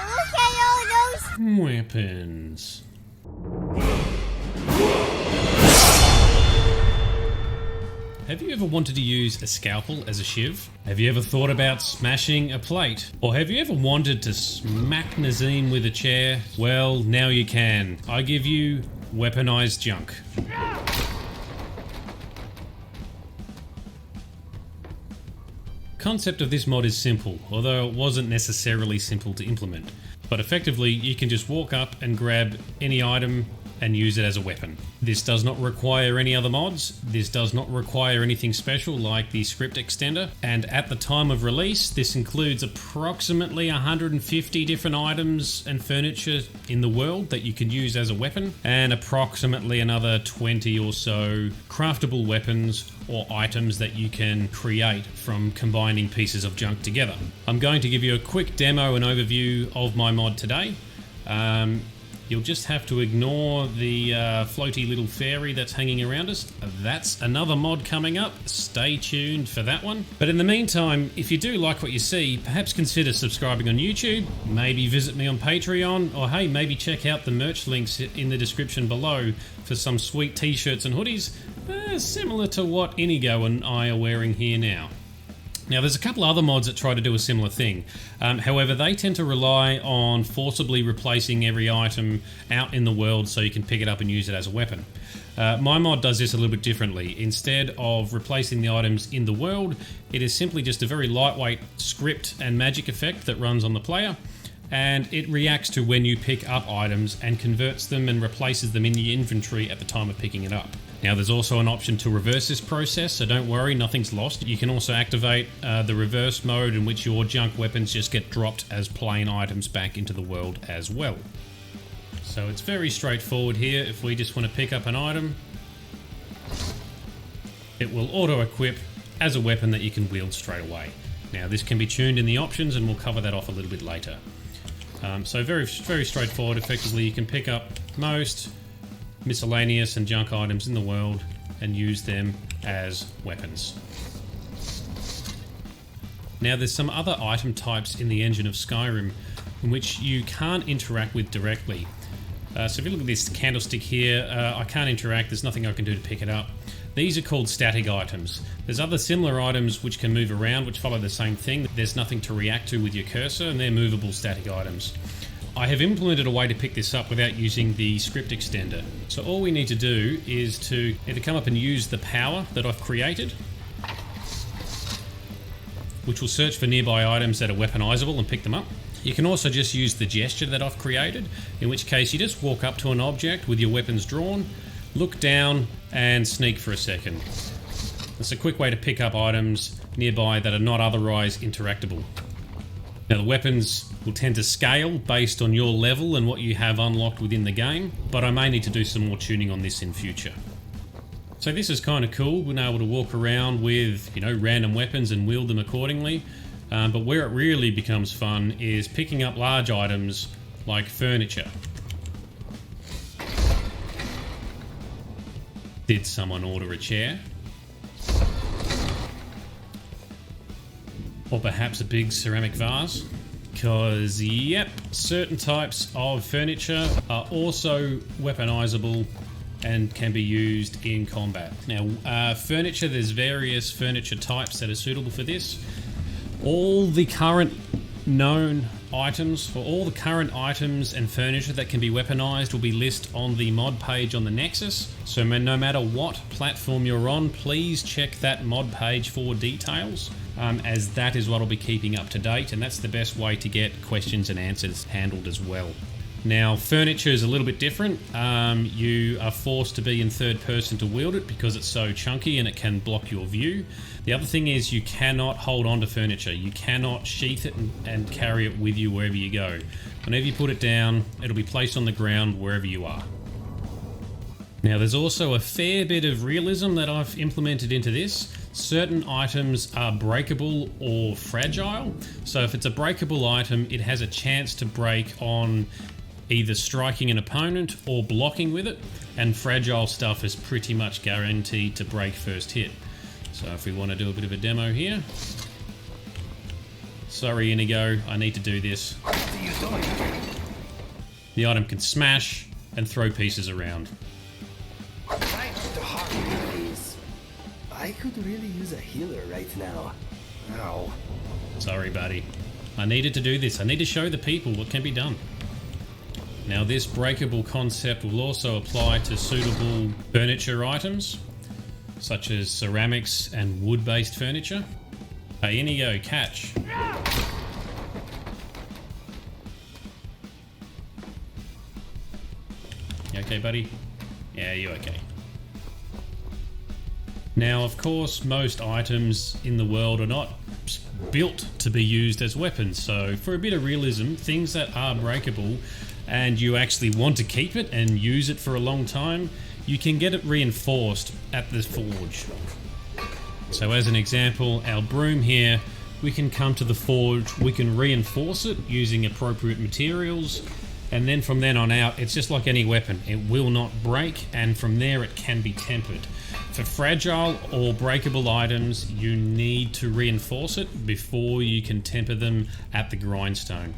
look at all those weapons. Have you ever wanted to use a scalpel as a shiv? Have you ever thought about smashing a plate? Or have you ever wanted to smack Nazim with a chair? Well, now you can. I give you Weaponized Junk. Concept of this mod is simple, although it wasn't necessarily simple to implement. But effectively, you can just walk up and grab any item and use it as a weapon. This does not require any other mods. This does not require anything special like the script extender. And at the time of release, this includes approximately 150 different items and furniture in the world that you can use as a weapon, and approximately another 20 or so craftable weapons or items that you can create from combining pieces of junk together. I'm going to give you a quick demo and overview of my mod today. You'll just have to ignore the floaty little fairy that's hanging around us. That's another mod coming up. Stay tuned for that one. But in the meantime, if you do like what you see, perhaps consider subscribing on YouTube, maybe visit me on Patreon, or hey, maybe check out the merch links in the description below for some sweet t-shirts and hoodies, similar to what Inigo and I are wearing here now. Now, there's a couple other mods that try to do a similar thing. However, they tend to rely on forcibly replacing every item out in the world so you can pick it up and use it as a weapon. My mod does this a little bit differently. Instead of replacing the items in the world, it is simply just a very lightweight script and magic effect that runs on the player, and it reacts to when you pick up items and converts them and replaces them in the inventory at the time of picking it up. Now, there's also an option to reverse this process, so don't worry, nothing's lost. You can also activate the reverse mode in which your junk weapons just get dropped as plain items back into the world as well. So it's very straightforward here. If we just want to pick up an item, it will auto-equip as a weapon that you can wield straight away. Now, this can be tuned in the options, and we'll cover that off a little bit later. So very straightforward. Effectively, you can pick up most miscellaneous and junk items in the world and use them as weapons. Now, there's some other item types in the engine of Skyrim in which you can't interact with directly. So if you look at this candlestick here, I can't interact, there's nothing I can do to pick it up. These are called static items. There's other similar items which can move around, which follow the same thing. There's nothing to react to with your cursor, and they're movable static items. I have implemented a way to pick this up without using the script extender. So all we need to do is to either come up and use the power that I've created, which will search for nearby items that are weaponizable and pick them up. You can also just use the gesture that I've created, in which case you just walk up to an object with your weapons drawn, look down and sneak for a second. It's a quick way to pick up items nearby that are not otherwise interactable. Now, the weapons will tend to scale based on your level and what you have unlocked within the game, but I may need to do some more tuning on this in future. So this is kind of cool, being able to walk around with, random weapons and wield them accordingly. But where it really becomes fun is picking up large items like furniture. Did someone order a chair? Or perhaps a big ceramic vase? Because, yep, certain types of furniture are also weaponizable and can be used in combat. Now, furniture, there's various furniture types that are suitable for this. All the current known items, for all the current items and furniture that can be weaponized will be listed on the mod page on the Nexus. So no matter what platform you're on, please check that mod page for details, as that is what I'll be keeping up to date, and that's the best way to get questions and answers handled as well. Now, furniture is a little bit different. You are forced to be in third person to wield it because it's so chunky and it can block your view. The other thing is you cannot hold on to furniture. You cannot sheath it and carry it with you wherever you go. Whenever you put it down, it'll be placed on the ground wherever you are. Now, there's also a fair bit of realism that I've implemented into this. Certain items are breakable or fragile. So if it's a breakable item, it has a chance to break on either striking an opponent or blocking with it, and fragile stuff is pretty much guaranteed to break first hit. So if we want to do a bit of a demo here. Sorry, Inigo, I need to do this. Do you The item can smash and throw pieces around. I could really use a healer right now. Ow. Sorry, buddy. I needed to do this. I need to show the people what can be done. Now, this breakable concept will also apply to suitable furniture items, such as ceramics and wood-based furniture. Hey, in you go, catch. You okay, buddy? Yeah, you okay. Now, of course, most items in the world are not built to be used as weapons, so for a bit of realism, things that are breakable and you actually want to keep it and use it for a long time, you can get it reinforced at the forge. So as an example, our broom here, we can come to the forge, we can reinforce it using appropriate materials, and then from then on out, it's just like any weapon. It will not break, and from there it can be tempered. For fragile or breakable items, you need to reinforce it before you can temper them at the grindstone.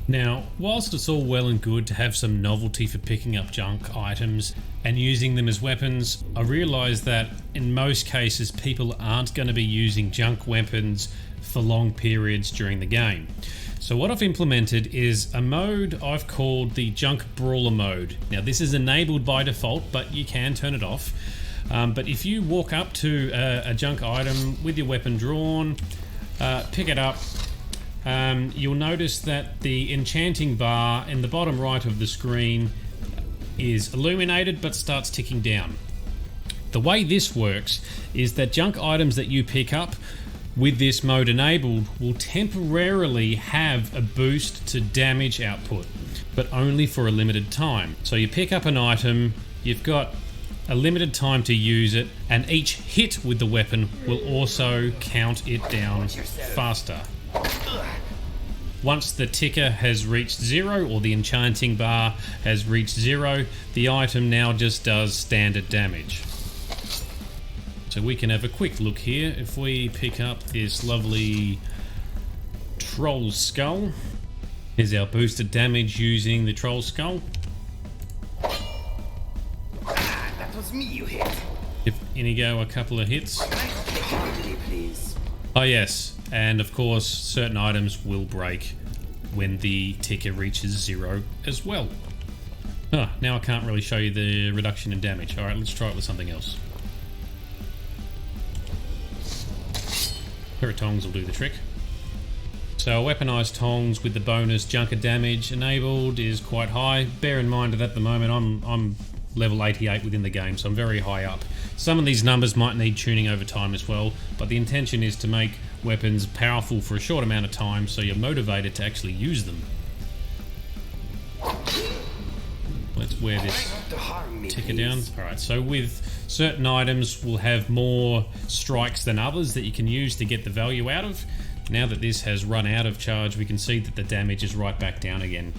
Now, whilst it's all well and good to have some novelty for picking up junk items and using them as weapons, I realise that in most cases people aren't going to be using junk weapons for long periods during the game. So what I've implemented is a mode I've called the Junk Brawler mode. Now this is enabled by default, but you can turn it off. But if you walk up to a junk item with your weapon drawn, pick it up, you'll notice that the enchanting bar in the bottom right of the screen is illuminated but starts ticking down. The way this works is that junk items that you pick up with this mode enabled will temporarily have a boost to damage output, but only for a limited time. So you pick up an item, you've got a limited time to use it, and each hit with the weapon will also count it down faster. Once the ticker has reached 0, or the enchanting bar has reached 0, the item now just does standard damage. So we can have a quick look here. If we pick up this lovely troll skull, here's our boosted damage using the troll skull. That was me you hit. If in you go, a couple of hits. Harmony, please. Oh yes, and of course certain items will break when the ticker reaches 0 as well. Now I can't really show you the reduction in damage. Alright, let's try it with something else. A pair of tongs will do the trick. So weaponized tongs with the bonus junker damage enabled is quite high. Bear in mind that at the moment I'm level 88 within the game, so I'm very high up. Some of these numbers might need tuning over time as well, but the intention is to make weapons powerful for a short amount of time so you're motivated to actually use them. Let's wear this ticker down. Alright, so with certain items we'll have more strikes than others that you can use to get the value out of. Now that this has run out of charge, we can see that the damage is right back down again.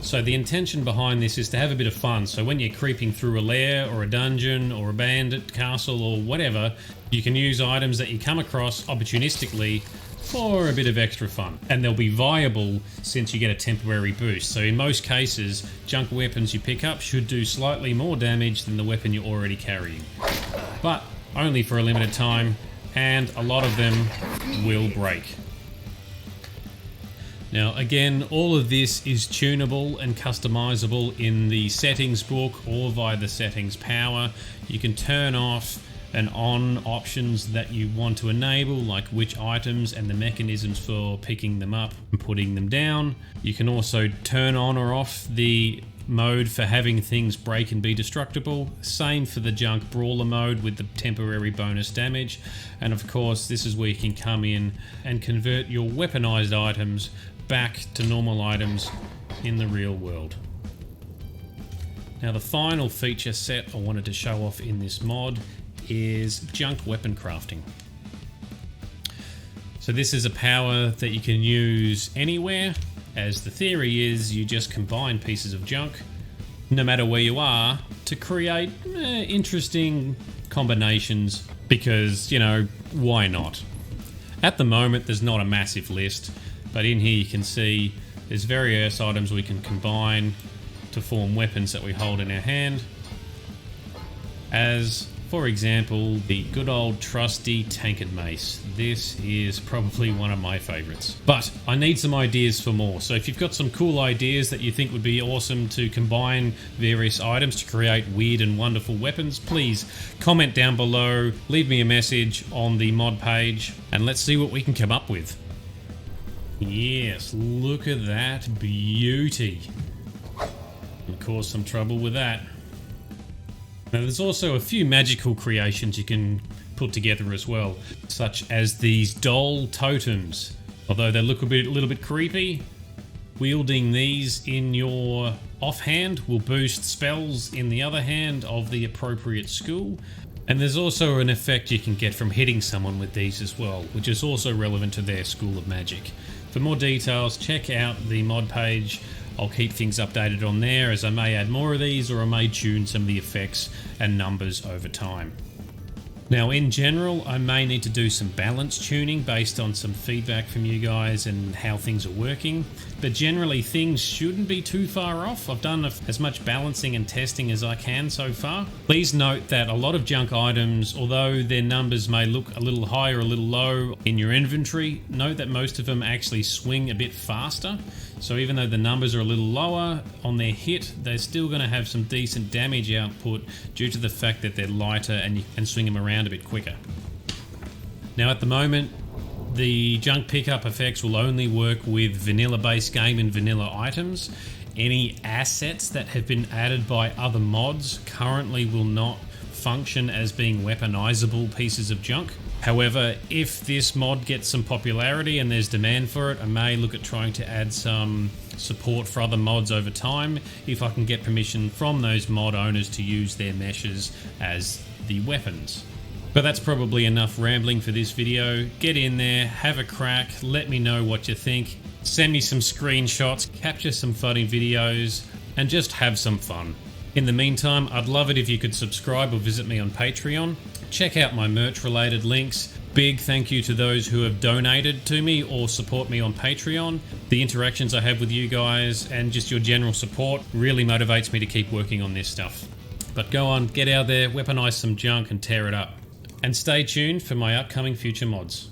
So the intention behind this is to have a bit of fun. So when you're creeping through a lair or a dungeon or a bandit castle or whatever, you can use items that you come across opportunistically for a bit of extra fun. And they'll be viable since you get a temporary boost. So in most cases, junk weapons you pick up should do slightly more damage than the weapon you're already carrying. But only for a limited time, and a lot of them will break. Now again, all of this is tunable and customizable in the settings book or via the settings power. You can turn off and on options that you want to enable, like which items and the mechanisms for picking them up and putting them down. You can also turn on or off the mode for having things break and be destructible. Same for the junk brawler mode with the temporary bonus damage. And of course, this is where you can come in and convert your weaponized items back to normal items in the real world. Now the final feature set I wanted to show off in this mod is junk weapon crafting. So this is a power that you can use anywhere, as the theory is you just combine pieces of junk, no matter where you are, to create interesting combinations because, you know, why not? At the moment there's not a massive list, But in here you can see there's various items we can combine to form weapons that we hold in our hand. As, for example, the good old trusty tankard mace. This is probably one of my favourites. But I need some ideas for more, so if you've got some cool ideas that you think would be awesome to combine various items to create weird and wonderful weapons, please comment down below, leave me a message on the mod page, and let's see what we can come up with. Yes, look at that beauty. Gonna cause some trouble with that. Now there's also a few magical creations you can put together as well, such as these doll totems. Although they look a little bit creepy, wielding these in your offhand will boost spells in the other hand of the appropriate school. And there's also an effect you can get from hitting someone with these as well, which is also relevant to their school of magic. For more details, check out the mod page. I'll keep things updated on there, as I may add more of these, or I may tune some of the effects and numbers over time. Now in general, I may need to do some balance tuning based on some feedback from you guys and how things are working, but generally things shouldn't be too far off. I've done as much balancing and testing as I can so far. Please note that a lot of junk items, although their numbers may look a little high or a little low in your inventory, note that most of them actually swing a bit faster. So even though the numbers are a little lower on their hit, they're still going to have some decent damage output due to the fact that they're lighter and you can swing them around a bit quicker. Now at the moment, the junk pickup effects will only work with vanilla base game and vanilla items. Any assets that have been added by other mods currently will not function as being weaponizable pieces of junk. However, if this mod gets some popularity and there's demand for it, I may look at trying to add some support for other mods over time if I can get permission from those mod owners to use their meshes as the weapons. But that's probably enough rambling for this video. Get in there, have a crack, let me know what you think, send me some screenshots, capture some funny videos, and just have some fun. In the meantime, I'd love it if you could subscribe or visit me on Patreon. Check out my merch related links. Big thank you to those who have donated to me or support me on Patreon. The interactions I have with you guys and just your general support really motivates me to keep working on this stuff. But go on, get out there, weaponize some junk and tear it up. And stay tuned for my upcoming future mods.